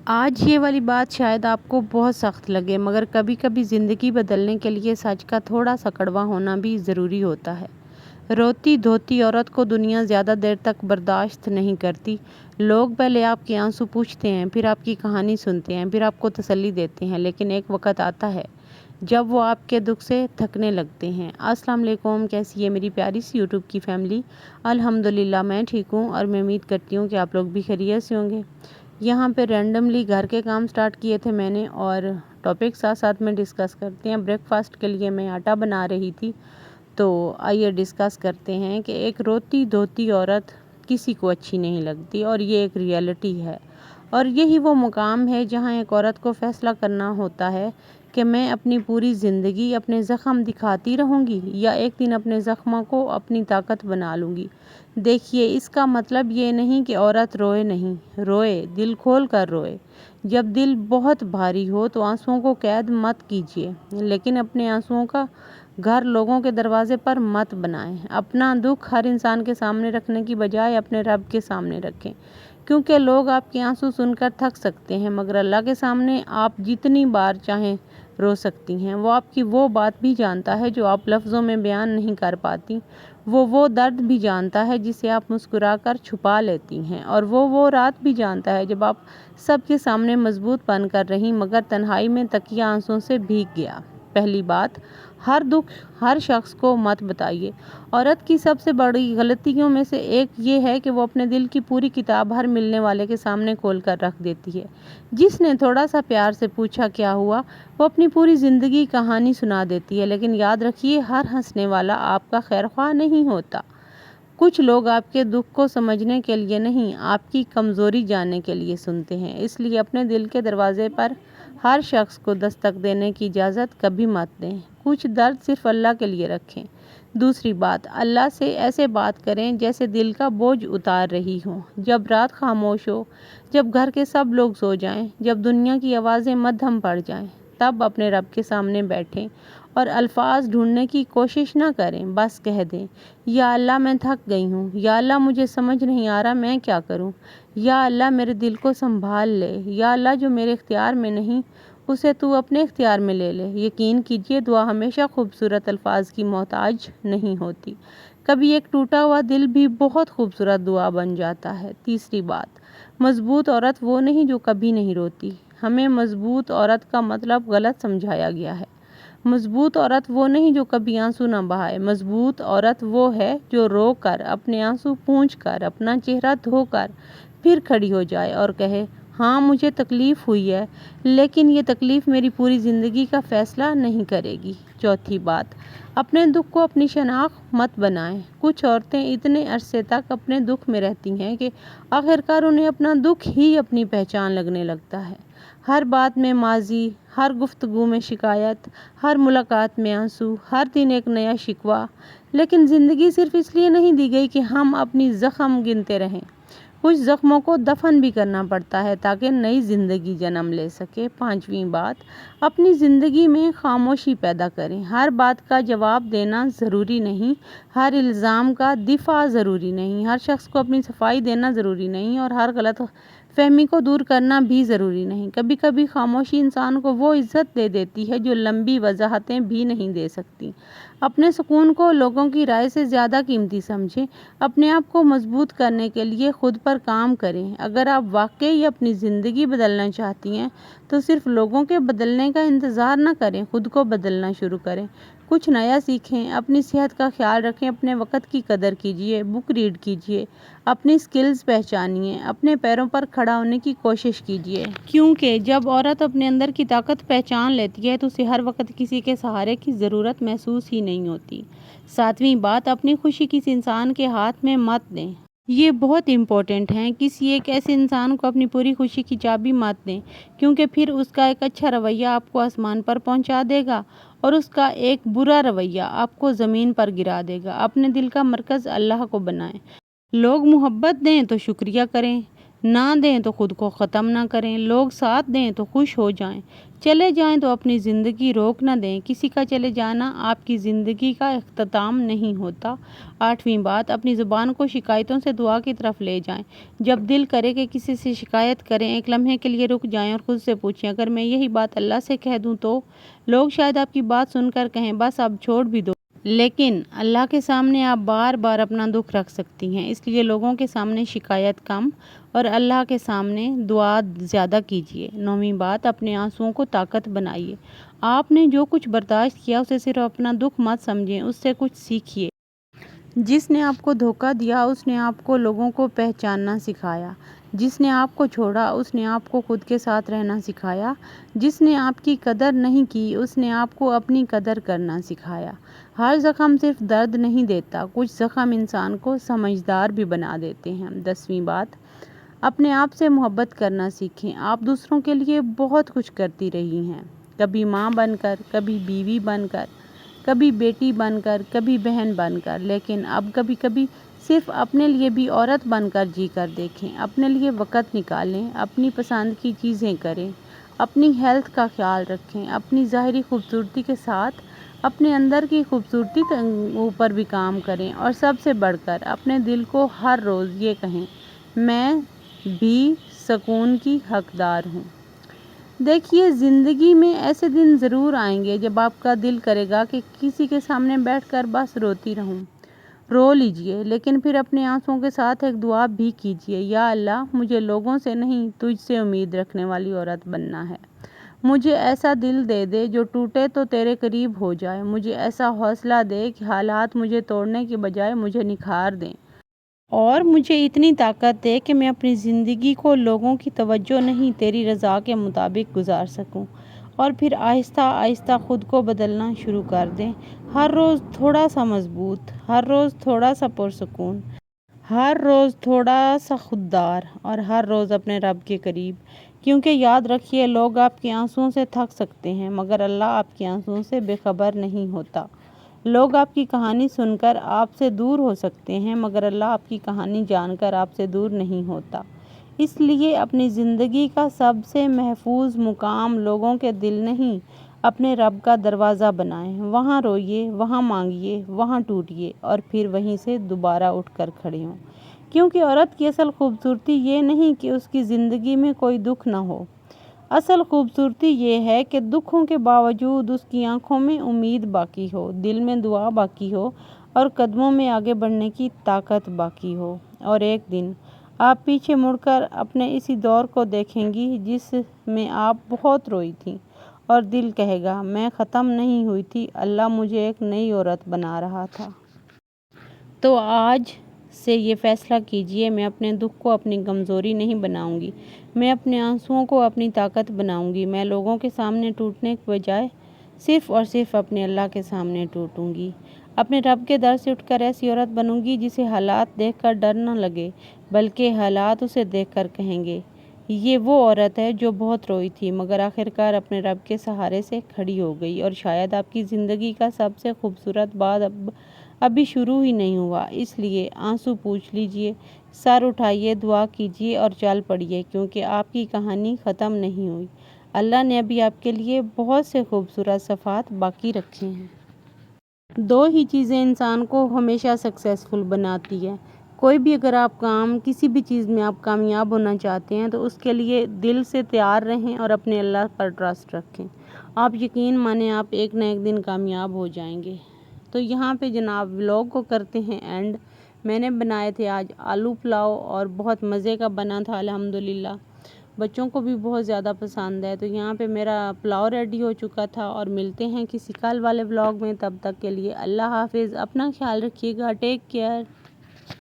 آج یہ والی بات شاید آپ کو بہت سخت لگے، مگر کبھی کبھی زندگی بدلنے کے لیے سچ کا تھوڑا سا کڑوا ہونا بھی ضروری ہوتا ہے۔ روتی دھوتی عورت کو دنیا زیادہ دیر تک برداشت نہیں کرتی۔ لوگ پہلے آپ کے آنسو پوچھتے ہیں، پھر آپ کی کہانی سنتے ہیں، پھر آپ کو تسلی دیتے ہیں، لیکن ایک وقت آتا ہے جب وہ آپ کے دکھ سے تھکنے لگتے ہیں۔ السلام علیکم، کیسی ہے میری پیاری سی یوٹیوب کی فیملی؟ الحمدللہ میں ٹھیک ہوں، اور میں امید کرتی ہوں کہ آپ لوگ بھی خیریت سے ہوں گے۔ یہاں پہ رینڈملی گھر کے کام سٹارٹ کیے تھے میں نے، اور ٹاپک ساتھ ساتھ میں ڈسکس کرتے ہیں۔ بریک فاسٹ کے لیے میں آٹا بنا رہی تھی، تو آئیے ڈسکس کرتے ہیں کہ ایک روتی دھوتی عورت کسی کو اچھی نہیں لگتی، اور یہ ایک ریئلٹی ہے، اور یہی وہ مقام ہے جہاں ایک عورت کو فیصلہ کرنا ہوتا ہے کہ میں اپنی پوری زندگی اپنے زخم دکھاتی رہوں گی، یا ایک دن اپنے زخموں کو اپنی طاقت بنا لوں گی۔ دیکھیے، اس کا مطلب یہ نہیں کہ عورت روئے نہیں، روئے، دل کھول کر روئے۔ جب دل بہت بھاری ہو تو آنسوؤں کو قید مت کیجیے، لیکن اپنے آنسوؤں کا گھر لوگوں کے دروازے پر مت بنائیں۔ اپنا دکھ ہر انسان کے سامنے رکھنے کی بجائے اپنے رب کے سامنے رکھیں، کیونکہ لوگ آپ کے آنسو سن کر تھک سکتے ہیں، مگر اللہ کے سامنے آپ جتنی بار چاہیں رو سکتی ہیں۔ وہ آپ کی وہ بات بھی جانتا ہے جو آپ لفظوں میں بیان نہیں کر پاتی، وہ درد بھی جانتا ہے جسے آپ مسکرا کر چھپا لیتی ہیں، اور وہ رات بھی جانتا ہے جب آپ سب کے سامنے مضبوط بن کر رہیں، مگر تنہائی میں تکیہ آنسوؤں سے بھیگ گیا۔ پہلی بات، ہر دکھ ہر شخص کو مت بتائیے۔ عورت کی سب سے بڑی غلطیوں میں سے ایک یہ ہے کہ وہ اپنے دل کی پوری کتاب ہر ملنے والے کے سامنے کھول کر رکھ دیتی ہے۔ جس نے تھوڑا سا پیار سے پوچھا کیا ہوا، وہ اپنی پوری زندگی کہانی سنا دیتی ہے، لیکن یاد رکھیے، ہر ہنسنے والا آپ کا خیر خواہ نہیں ہوتا۔ کچھ لوگ آپ کے دکھ کو سمجھنے کے لیے نہیں، آپ کی کمزوری جاننے کے لیے سنتے ہیں، اس لیے اپنے دل کے دروازے پر ہر شخص کو دستک دینے کی اجازت کبھی مت دیں۔ کچھ درد صرف اللہ کے لیے رکھیں۔ دوسری بات، اللہ سے ایسے بات کریں جیسے دل کا بوجھ اتار رہی ہوں۔ جب رات خاموش ہو، جب گھر کے سب لوگ سو جائیں، جب دنیا کی آوازیں مدھم پڑ جائیں، تب اپنے رب کے سامنے بیٹھیں اور الفاظ ڈھونڈنے کی کوشش نہ کریں، بس کہہ دیں، یا اللہ میں تھک گئی ہوں، یا اللہ مجھے سمجھ نہیں آ رہا میں کیا کروں، یا اللہ میرے دل کو سنبھال لے، یا اللہ جو میرے اختیار میں نہیں اسے تو اپنے اختیار میں لے لے۔ یقین کیجیے، دعا ہمیشہ خوبصورت الفاظ کی محتاج نہیں ہوتی، کبھی ایک ٹوٹا ہوا دل بھی بہت خوبصورت دعا بن جاتا ہے۔ تیسری بات، مضبوط عورت وہ نہیں جو کبھی نہیں روتی۔ ہمیں مضبوط عورت کا مطلب غلط سمجھایا گیا ہے۔ مضبوط عورت وہ نہیں جو کبھی آنسو نہ بہائے۔ مضبوط عورت وہ ہے جو رو کر، اپنے آنسو پونچھ کر، اپنا چہرہ دھو کر پھر کھڑی ہو جائے اور کہے، ہاں مجھے تکلیف ہوئی ہے، لیکن یہ تکلیف میری پوری زندگی کا فیصلہ نہیں کرے گی۔ چوتھی بات، اپنے دکھ کو اپنی شناخت مت بنائیں۔ کچھ عورتیں اتنے عرصے تک اپنے دکھ میں رہتی ہیں کہ آخرکار انہیں اپنا دکھ ہی اپنی پہچان لگنے لگتا ہے۔ ہر بات میں ماضی، ہر گفتگو میں شکایت، ہر ملاقات میں آنسو، ہر دن ایک نیا شکوہ۔ لیکن زندگی صرف اس لیے نہیں دی گئی کہ ہم اپنی زخم گنتے رہیں۔ کچھ زخموں کو دفن بھی کرنا پڑتا ہے تاکہ نئی زندگی جنم لے سکے۔ پانچویں بات، اپنی زندگی میں خاموشی پیدا کریں۔ ہر بات کا جواب دینا ضروری نہیں، ہر الزام کا دفاع ضروری نہیں، ہر شخص کو اپنی صفائی دینا ضروری نہیں، اور ہر غلط فہمی کو دور کرنا بھی ضروری نہیں۔ کبھی کبھی خاموشی انسان کو وہ عزت دے دیتی ہے جو لمبی وضاحتیں بھی نہیں دے سکتی۔ اپنے سکون کو لوگوں کی رائے سے زیادہ قیمتی سمجھیں۔ اپنے آپ کو مضبوط کرنے کے لیے خود پر کام کریں۔ اگر آپ واقعی اپنی زندگی بدلنا چاہتی ہیں تو صرف لوگوں کے بدلنے کا انتظار نہ کریں، خود کو بدلنا شروع کریں۔ کچھ نیا سیکھیں، اپنی صحت کا خیال رکھیں، اپنے وقت کی قدر کیجیے، بک ریڈ کیجیے، اپنی سکلز پہچانیے، اپنے پیروں پر کھڑا ہونے کی کوشش کیجیے، کیونکہ جب عورت اپنے اندر کی طاقت پہچان لیتی ہے تو اسے ہر وقت کسی کے سہارے کی ضرورت محسوس ہی نہیں ہوتی۔ ساتویں بات، اپنی خوشی کسی انسان کے ہاتھ میں مت دیں۔ یہ بہت امپورٹنٹ ہے، کسی ایک ایسے انسان کو اپنی پوری خوشی کی چابی مت دیں، کیونکہ پھر اس کا ایک اچھا رویہ آپ کو آسمان پر پہنچا دے گا، اور اس کا ایک برا رویہ آپ کو زمین پر گرا دے گا۔ اپنے دل کا مرکز اللہ کو بنائیں۔ لوگ محبت دیں تو شکریہ کریں، نہ دیں تو خود کو ختم نہ کریں، لوگ ساتھ دیں تو خوش ہو جائیں، چلے جائیں تو اپنی زندگی روک نہ دیں، کسی کا چلے جانا آپ کی زندگی کا اختتام نہیں ہوتا۔ 8ویں بات، اپنی زبان کو شکایتوں سے دعا کی طرف لے جائیں۔ جب دل کرے کہ کسی سے شکایت کریں، ایک لمحے کے لیے رک جائیں اور خود سے پوچھیں، اگر میں یہی بات اللہ سے کہہ دوں تو؟ لوگ شاید آپ کی بات سن کر کہیں بس اب چھوڑ بھی دو، لیکن اللہ کے سامنے آپ بار بار اپنا دکھ رکھ سکتی ہیں، اس لیے لوگوں کے سامنے شکایت کم اور اللہ کے سامنے دعا زیادہ کیجیے۔ 9ویں بات، اپنے آنسوؤں کو طاقت بنائیے۔ آپ نے جو کچھ برداشت کیا اسے صرف اپنا دکھ مت سمجھیں، اس سے کچھ سیکھیے۔ جس نے آپ کو دھوکہ دیا اس نے آپ کو لوگوں کو پہچاننا سکھایا، جس نے آپ کو چھوڑا اس نے آپ کو خود کے ساتھ رہنا سکھایا، جس نے آپ کی قدر نہیں کی اس نے آپ کو اپنی قدر کرنا سکھایا۔ ہر زخم صرف درد نہیں دیتا، کچھ زخم انسان کو سمجھدار بھی بنا دیتے ہیں۔ 10ویں بات، اپنے آپ سے محبت کرنا سیکھیں۔ آپ دوسروں کے لیے بہت کچھ کرتی رہی ہیں، کبھی ماں بن کر، کبھی بیوی بن کر، کبھی بیٹی بن کر، کبھی بہن بن کر، لیکن اب کبھی کبھی صرف اپنے لیے بھی عورت بن کر جی کر دیکھیں۔ اپنے لیے وقت نکالیں، اپنی پسند کی چیزیں کریں، اپنی ہیلتھ کا خیال رکھیں، اپنی ظاہری خوبصورتی کے ساتھ اپنے اندر کی خوبصورتی کے اوپر بھی کام کریں، اور سب سے بڑھ کر اپنے دل کو ہر روز یہ کہیں، میں بھی سکون کی حقدار ہوں۔ دیکھیے، زندگی میں ایسے دن ضرور آئیں گے جب آپ کا دل کرے گا کہ کسی کے سامنے بیٹھ کر بس روتی رہوں۔ رو لیجئے، لیکن پھر اپنے آنسوؤں کے ساتھ ایک دعا بھی کیجئے، یا اللہ، مجھے لوگوں سے نہیں تجھ سے امید رکھنے والی عورت بننا ہے۔ مجھے ایسا دل دے دے جو ٹوٹے تو تیرے قریب ہو جائے، مجھے ایسا حوصلہ دے کہ حالات مجھے توڑنے کی بجائے مجھے نکھار دیں، اور مجھے اتنی طاقت دے کہ میں اپنی زندگی کو لوگوں کی توجہ نہیں تیری رضا کے مطابق گزار سکوں، اور پھر آہستہ آہستہ خود کو بدلنا شروع کر دیں۔ ہر روز تھوڑا سا مضبوط، ہر روز تھوڑا سا پرسکون، ہر روز تھوڑا سا خوددار، اور ہر روز اپنے رب کے قریب، کیونکہ یاد رکھیے، لوگ آپ کے آنسوؤں سے تھک سکتے ہیں مگر اللہ آپ کے آنسوؤں سے بے خبر نہیں ہوتا۔ لوگ آپ کی کہانی سن کر آپ سے دور ہو سکتے ہیں مگر اللہ آپ کی کہانی جان کر آپ سے دور نہیں ہوتا۔ اس لیے اپنی زندگی کا سب سے محفوظ مقام لوگوں کے دل نہیں، اپنے رب کا دروازہ بنائیں۔ وہاں روئیے، وہاں مانگیے، وہاں ٹوٹیے، اور پھر وہیں سے دوبارہ اٹھ کر کھڑے ہوں، کیونکہ عورت کی اصل خوبصورتی یہ نہیں کہ اس کی زندگی میں کوئی دکھ نہ ہو، اصل خوبصورتی یہ ہے کہ دکھوں کے باوجود اس کی آنکھوں میں امید باقی ہو، دل میں دعا باقی ہو، اور قدموں میں آگے بڑھنے کی طاقت باقی ہو۔ اور ایک دن آپ پیچھے مڑ کر اپنے اسی دور کو دیکھیں گی جس میں آپ بہت روئی تھیں، اور دل کہے گا، میں ختم نہیں ہوئی تھی، اللہ مجھے ایک نئی عورت بنا رہا تھا۔ تو آج سے یہ فیصلہ کیجئے، میں اپنے دکھ کو اپنی کمزوری نہیں بناؤں گی، میں اپنے آنسوؤں کو اپنی طاقت بناؤں گی، میں لوگوں کے سامنے ٹوٹنے کے بجائے صرف اور صرف اپنے اللہ کے سامنے ٹوٹوں گی، اپنے رب کے در سے اٹھ کر ایسی عورت بنوں گی جسے حالات دیکھ کر ڈر نہ لگے، بلکہ حالات اسے دیکھ کر کہیں گے، یہ وہ عورت ہے جو بہت روئی تھی مگر آخرکار اپنے رب کے سہارے سے کھڑی ہو گئی۔ اور شاید آپ کی زندگی کا سب سے خوبصورت بات ابھی شروع ہی نہیں ہوا، اس لیے آنسو پوچھ لیجئے، سر اٹھائیے، دعا کیجئے اور چل پڑیے، کیونکہ آپ کی کہانی ختم نہیں ہوئی، اللہ نے ابھی آپ کے لیے بہت سے خوبصورت صفحات باقی رکھے ہیں۔ دو ہی چیزیں انسان کو ہمیشہ سکسیسفل بناتی ہے، کوئی بھی اگر آپ کسی بھی چیز میں آپ کامیاب ہونا چاہتے ہیں تو اس کے لیے دل سے تیار رہیں اور اپنے اللہ پر ٹرسٹ رکھیں، آپ یقین مانیں آپ ایک نہ ایک دن کامیاب ہو جائیں گے۔ تو یہاں پہ جناب ولاگ کو کرتے ہیں اینڈ۔ میں نے بنائے تھے آج آلو پلاؤ اور بہت مزے کا بنا تھا الحمدللہ، بچوں کو بھی بہت زیادہ پسند ہے۔ تو یہاں پہ میرا پلاؤ ریڈی ہو چکا تھا، اور ملتے ہیں کسی کل والے ولاگ میں، تب تک کے لیے اللہ حافظ، اپنا خیال رکھیے گا، ٹیک کیئر۔